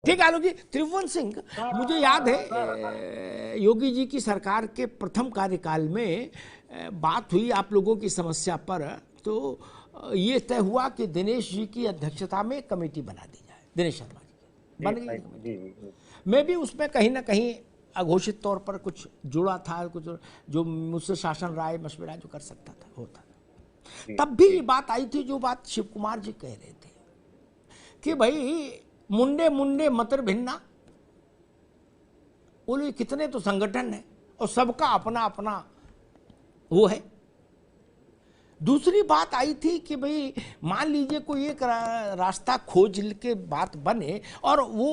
ठीक है आलोक जी। त्रिभुवन सिंह, मुझे याद है योगी जी की सरकार के प्रथम कार्यकाल में बात हुई आप लोगों की समस्या पर, तो ये तय हुआ कि दिनेश जी की अध्यक्षता में कमेटी बना दी जाए, दिनेश शर्मा जी बन गई कमेटी। मैं भी उसमें कहीं ना कहीं अघोषित तौर पर कुछ जुड़ा था, कुछ जो मुझसे शासन राय मशवरा जो कर सकता था होता। तब भी ये बात आई थी जो बात शिव कुमार जी कह रहे थे कि भाई मुंडे मुंडे मतर भिन्ना, बोले कितने तो संगठन है और सबका अपना अपना वो है। दूसरी बात आई थी कि भाई मान लीजिए कोई एक रास्ता खोज के बात बने और वो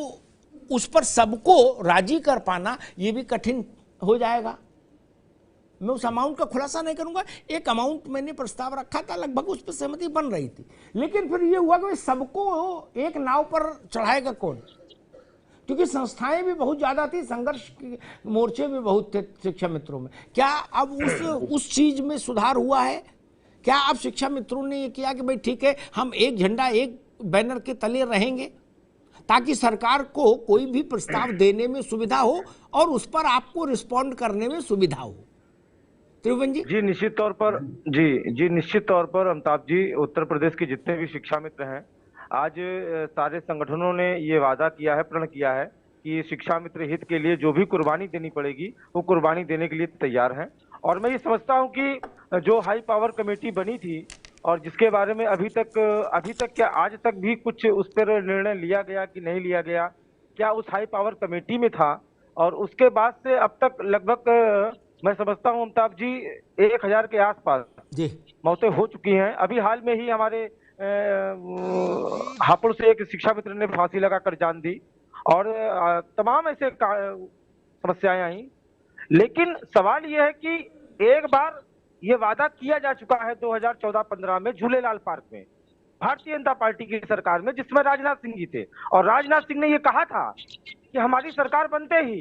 उस पर सबको राजी कर पाना ये भी कठिन हो जाएगा। मैं उस अमाउंट का खुलासा नहीं करूंगा, एक अमाउंट मैंने प्रस्ताव रखा था, लगभग उस पर सहमति बन रही थी, लेकिन फिर ये हुआ कि सबको एक नाव पर चढ़ाएगा कौन, क्योंकि संस्थाएं भी बहुत ज्यादा थी, संघर्ष के मोर्चे भी बहुत थे शिक्षा मित्रों में। क्या अब उस चीज में सुधार हुआ है? क्या अब शिक्षा मित्रों ने ये किया कि भाई ठीक है हम एक झंडा एक बैनर के तले रहेंगे ताकि सरकार को कोई भी प्रस्ताव देने में सुविधा हो और उस पर आपको रिस्पॉन्ड करने में सुविधा हो? त्रिभुवन जी। जी निश्चित तौर पर, जी निश्चित तौर पर अमिताभ जी, उत्तर प्रदेश के जितने भी शिक्षा मित्र हैं, आज सारे संगठनों ने ये वादा किया है, प्रण किया है कि शिक्षा मित्र हित के लिए जो भी कुर्बानी देनी पड़ेगी वो कुर्बानी देने के लिए तैयार हैं। और मैं ये समझता हूं कि जो हाई पावर कमेटी बनी थी और जिसके बारे में अभी तक क्या आज तक भी कुछ उस पर निर्णय लिया गया कि नहीं लिया गया, क्या उस हाई पावर कमेटी में था? और उसके बाद से अब तक लगभग मैं समझता हूं अमिताभ जी 1000 के आसपास मौतें हो चुकी हैं। अभी हाल में ही हमारे हापुड़ से एक शिक्षा मित्र ने फांसी लगाकर जान दी और तमाम ऐसे समस्याएं आई। लेकिन सवाल यह है कि एक बार ये वादा किया जा चुका है 2014-15 में झूलेलाल पार्क में भारतीय जनता पार्टी की सरकार में, जिसमें राजनाथ सिंह जी थे, और राजनाथ सिंह ने ये कहा था कि हमारी सरकार बनते ही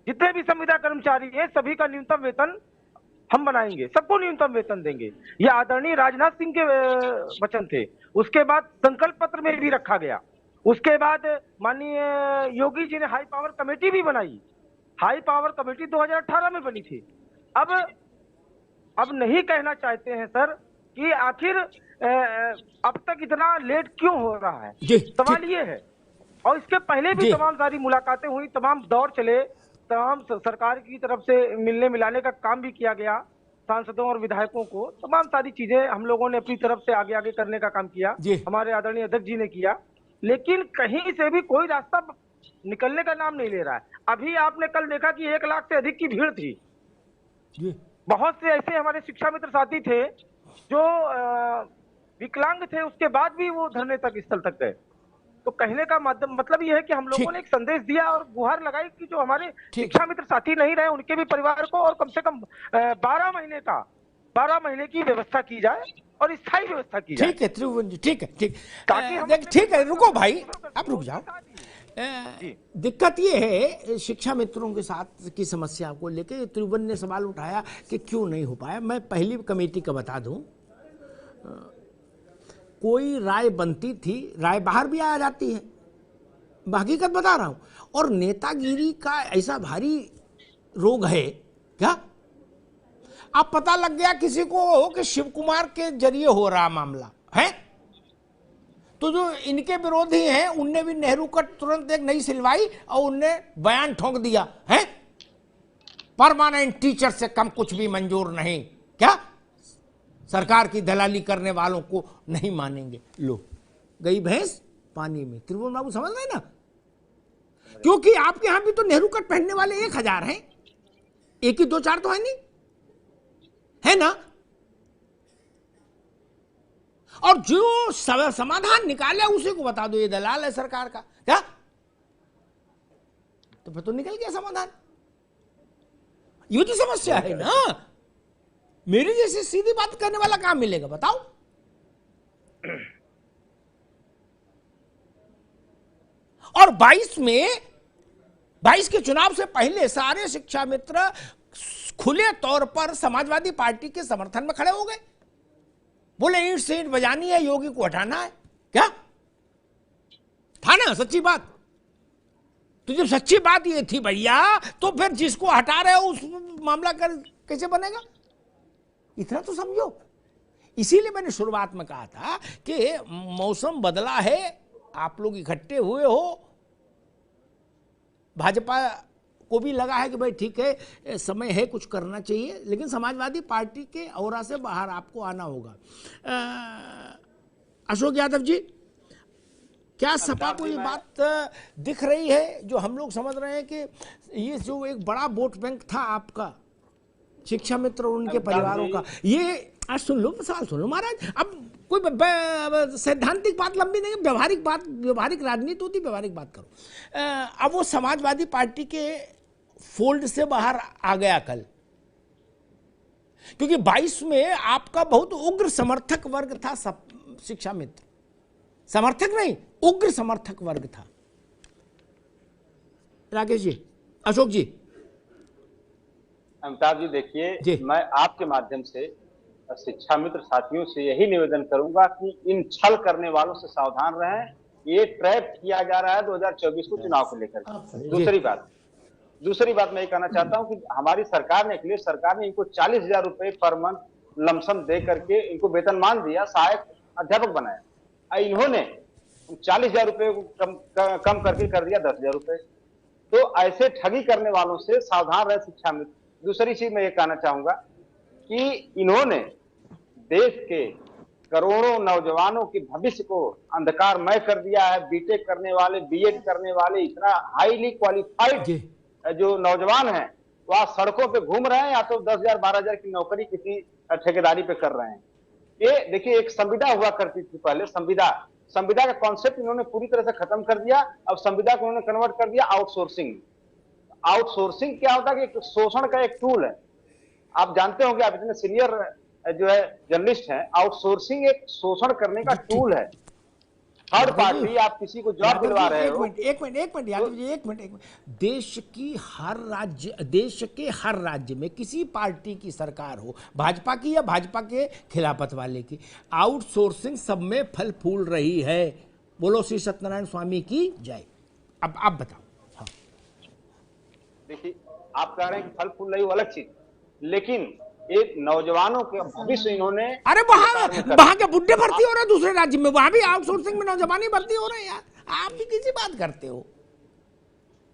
जितने भी संविदा कर्मचारी हैं सभी का न्यूनतम वेतन हम बनाएंगे, सबको न्यूनतम वेतन देंगे। ये आदरणीय राजनाथ सिंह के वचन थे। उसके बाद संकल्प पत्र में भी रखा गया। उसके बाद माननीय योगी जी ने हाई पावर कमेटी भी बनाई। हाई पावर कमेटी 2018 में बनी थी। अब नहीं कहना चाहते हैं सर कि आखिर अब तक इतना लेट क्यों हो रहा है, सवाल ये है। और इसके पहले भी तमाम सारी मुलाकातें हुई, तमाम दौर चले, तमाम सरकार की तरफ से मिलने मिलाने का काम भी किया गया, सांसदों और विधायकों को तमाम सारी चीजें हम लोगों ने अपनी तरफ से आगे आगे करने का काम किया, हमारे आदरणीय अध्यक्ष जी ने किया, लेकिन कहीं से भी कोई रास्ता निकलने का नाम नहीं ले रहा है। अभी आपने कल देखा कि 1 लाख से अधिक की भीड़ थी। बहुत से ऐसे हमारे शिक्षा मित्र साथी थे जो विकलांग थे, उसके बाद भी वो धरने तक स्थल तक गए। तो कहने का मतलब यह है कि हम लोगों ने एक संदेश दिया और गुहार लगाई कि जो हमारे शिक्षा मित्र साथी नहीं रहे उनके भी परिवार को और कम से कम 12 महीने की व्यवस्था की जाए और स्थायी व्यवस्था की जाए। ठीक है त्रिभुवन जी, ठीक है, ठीक है, रुको भाई, आप रुक जाओ। दिक्कत ये है शिक्षा मित्रों के साथ की समस्या को लेके त्रिभुवन ने सवाल उठाया कि क्यों नहीं हो पाया। मैं पहली कमेटी का बता दूं, कोई राय बनती थी, राय बाहर भी आ जाती है, हकीकत बता रहा हूं, और नेतागिरी का ऐसा भारी रोग है क्या, अब पता लग गया किसी को कि शिव कुमार के जरिए हो रहा मामला है, तो जो इनके विरोधी हैं उनने भी नेहरू का तुरंत एक नई सिलवाई और उनने बयान ठोक दिया है, परमानेंट टीचर से कम कुछ भी मंजूर नहीं, क्या सरकार की दलाली करने वालों को नहीं मानेंगे। लो गई भैंस पानी में। त्रिभुवन बाबू समझ रहे ना, क्योंकि आपके यहां भी तो नेहरू कट पहनने वाले 1000 हैं, एक ही 2-4 तो है नहीं, है ना। और जो समाधान निकाले उसी को बता दो ये दलाल है सरकार का, क्या, तो फिर तो निकल गया समाधान। ये तो समस्या है ना, मेरी जैसी सीधी बात करने वाला कहां मिलेगा बताओ। और 22 के चुनाव से पहले सारे शिक्षा मित्र खुले तौर पर समाजवादी पार्टी के समर्थन में खड़े हो गए, बोले ईंट से ईंट बजानी है, योगी को हटाना है, क्या था ना सच्ची बात। तो जब सच्ची बात ये थी भैया, तो फिर जिसको हटा रहे हो उस मामला कर कैसे बनेगा, इतना तो समझो। इसीलिए मैंने शुरुआत में कहा था कि मौसम बदला है, आप लोग इकट्ठे हुए हो, भाजपा को भी लगा है कि भाई ठीक है समय है कुछ करना चाहिए, लेकिन समाजवादी पार्टी के औरा से बाहर आपको आना होगा। अशोक यादव जी, क्या सपा को ये बात दिख रही है जो हम लोग समझ रहे हैं कि ये जो एक बड़ा वोट बैंक था आपका शिक्षा मित्र और उनके परिवारों का, ये आज सुन लो, सवाल सुन लो महाराज, अब कोई सैद्धांतिक बात लंबी नहीं, व्यवहारिक बात, व्यवहारिक राजनीति होती, व्यवहारिक बात करो। अब वो समाजवादी पार्टी के फोल्ड से बाहर आ गया कल, क्योंकि 22 में आपका बहुत उग्र समर्थक वर्ग था, शिक्षा मित्र, समर्थक नहीं उग्र समर्थक वर्ग था। राकेश जी, अशोक जी। अमिताभ जी देखिए, मैं आपके माध्यम से शिक्षा मित्र साथियों से यही निवेदन करूंगा कि इन छल करने वालों से सावधान रहें। ये ट्रैप किया जा रहा है 2024 को चुनाव को लेकर। दूसरी बात मैं ये कहना चाहता हूं कि हमारी सरकार ने, अखिलेश सरकार ने इनको 40,000 रुपए पर मंथ लमसम दे करके इनको वेतनमान दिया, सहायक अध्यापक बनाया। इन्होंने 40,000 रुपए को कम करके कर दिया 10,000 रुपए। तो ऐसे ठगी करने वालों से सावधान रहे शिक्षा मित्र। दूसरी चीज मैं ये कहना चाहूंगा कि इन्होंने देश के करोड़ों नौजवानों के भविष्य को अंधकारमय कर दिया है। बीटेक करने वाले, बीएड करने वाले, इतना हाईली क्वालिफाइड जो नौजवान हैं वह सड़कों पे घूम रहे हैं, या तो 10,000 12,000 की नौकरी किसी ठेकेदारी पे कर रहे हैं। ये देखिए, एक संविदा हुआ करती थी पहले, संविदा का कॉन्सेप्ट इन्होंने पूरी तरह से खत्म कर दिया। अब संविदा को उन्होंने कन्वर्ट कर दिया आउटसोर्सिंग। आउटसोर्सिंग क्या होता है कि शोषण का एक टूल है। आप जानते होंगे, आप इतने सीनियर जो है जर्नलिस्ट हैं, आउटसोर्सिंग एक शोषण करने का टूल है। थर्ड पार्टी, आप किसी को जॉब दिलवा रहे हो। एक मिनट यादव जी, एक मिनट। देश के हर राज्य में किसी पार्टी की सरकार हो, भाजपा की या भाजपा के खिलाफत वाले की, आउटसोर्सिंग सब में फल फूल रही है। बोलो श्री सत्यनारायण स्वामी की जय। अब आप बताओ। हाँ, देखिए, आप कह रहे हैं कि फल फूल रही, वो अलग चीज, लेकिन एक नौजवानों के भविष्य इन्होंने, अरे वहां के बुढ़े भर्ती हो रहे हैं दूसरे राज्य में, वहां भी आउटसोर्सिंग में नौजवानी भर्ती हो रहे हैं यार, आप भी किसी बात करते हो।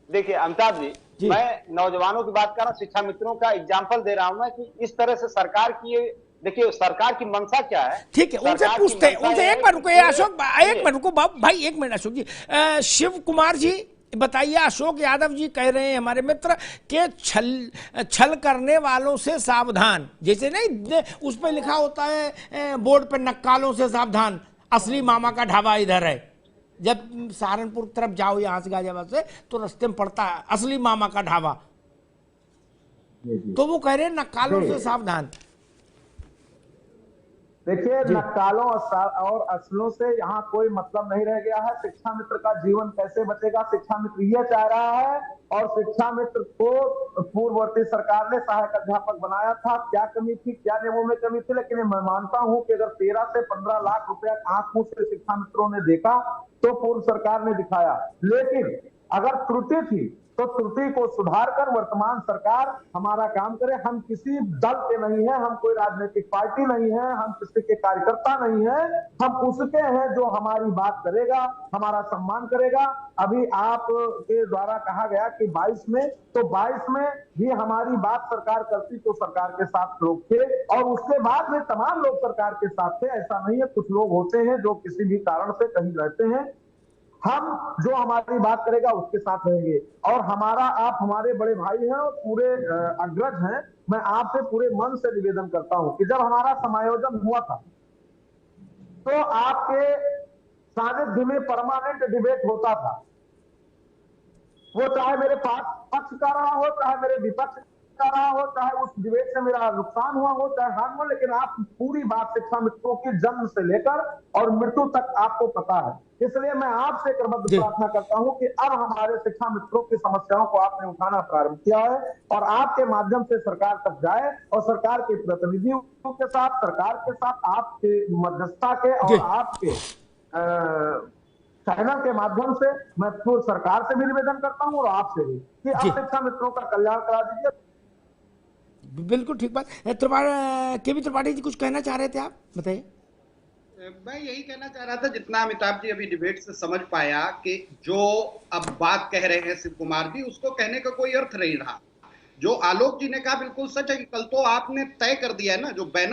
देखिए अमिताभ जी, मैं नौजवानों की बात कर रहा हूं, शिक्षा मित्रों का एग्जाम्पल दे रहा हूं मैं कि इस तरह से सरकार की, देखिए सरकार की मंशा क्या है। ठीक है, उनसे पूछते हैं, उनसे एक मिनट रुको अशोक, एक मिनट रुको भाई, एक मिनट अशोक जी। शिव कुमार जी बताइए, अशोक यादव जी कह रहे हैं हमारे मित्र के छल करने वालों से सावधान, जैसे नहीं उस पर लिखा होता है बोर्ड पे, नक्कालों से सावधान, असली मामा का ढाबा इधर है। जब सहारनपुर तरफ जाओ यहाँ से गाजियाबाद से, तो रास्ते में पड़ता है असली मामा का ढाबा। तो वो कह रहे हैं नक्कालों से सावधान। देखिए, नक्कालों और असलों से यहाँ कोई मतलब नहीं रह गया है। शिक्षा मित्र का जीवन कैसे बचेगा, शिक्षा मित्र ये चाह रहा है। और शिक्षा मित्र को पूर्ववर्ती सरकार ने सहायक अध्यापक बनाया था। क्या कमी थी, क्या नियमों में कमी थी, लेकिन मैं मानता हूं कि अगर 13 से 15 लाख रुपया आंख मुंह से शिक्षा मित्रों ने देखा तो पूर्व सरकार ने दिखाया। लेकिन अगर त्रुटि थी तो त्रुटि को सुधार कर वर्तमान सरकार हमारा काम करे। हम किसी दल के नहीं है, हम कोई राजनीतिक पार्टी नहीं है, हम किसी के कार्यकर्ता नहीं है, हम उसके हैं जो हमारी बात करेगा, हमारा सम्मान करेगा। अभी आप के द्वारा कहा गया कि 22 में, तो 22 में भी हमारी बात सरकार करती तो सरकार के साथ लोग थे, और उसके बाद में तमाम लोग सरकार के साथ थे। ऐसा नहीं है, कुछ लोग होते हैं जो किसी भी कारण से कहीं रहते हैं। हम जो हमारी बात करेगा उसके साथ रहेंगे। और हमारा, आप हमारे बड़े भाई हैं और पूरे अग्रज हैं, मैं आपसे पूरे मन से निवेदन करता हूं कि जब हमारा समायोजन हुआ था तो आपके सानिध्य में परमानेंट डिबेट होता था। वो चाहे मेरे पक्ष का रहा हो, चाहे मेरे विपक्ष का रहा हो, चाहे उस डिबेट से मेरा नुकसान हुआ हो, चाहे हानि हो, लेकिन आप पूरी बात शिक्षा मित्रों की जन्म से लेकर और मृत्यु तक आपको पता है। इसलिए मैं आपसे करबद्ध प्रार्थना करता हूं कि अब हमारे शिक्षा मित्रों की समस्याओं को आपने उठाना प्रारंभ किया है और आपके माध्यम से सरकार तक जाए, और सरकार के प्रतिनिधियों के साथ, सरकार के साथ, आपके मध्यस्थता के और आपके चैनल के माध्यम से मैं पूर्व सरकार से भी निवेदन करता हूं और आपसे भी कि आप जी। शिक्षा मित्रों का कल्याण करा दीजिए। बिल्कुल ठीक बात। केवी त्रिपाठी जी कुछ कहना चाह रहे थे, आप बताइए। मैं यही कहना चाह रहा था, जितना अमिताभ जी अभी डिबेट से समझ पाया कि जो अब बात कह रहे हैं शिव कुमार जी, उसको कहने का कोई अर्थ नहीं रहा। जो आलोक जी ने कहा बिल्कुल सच है कि कल तो आपने तय कर दिया है ना, जो बैनर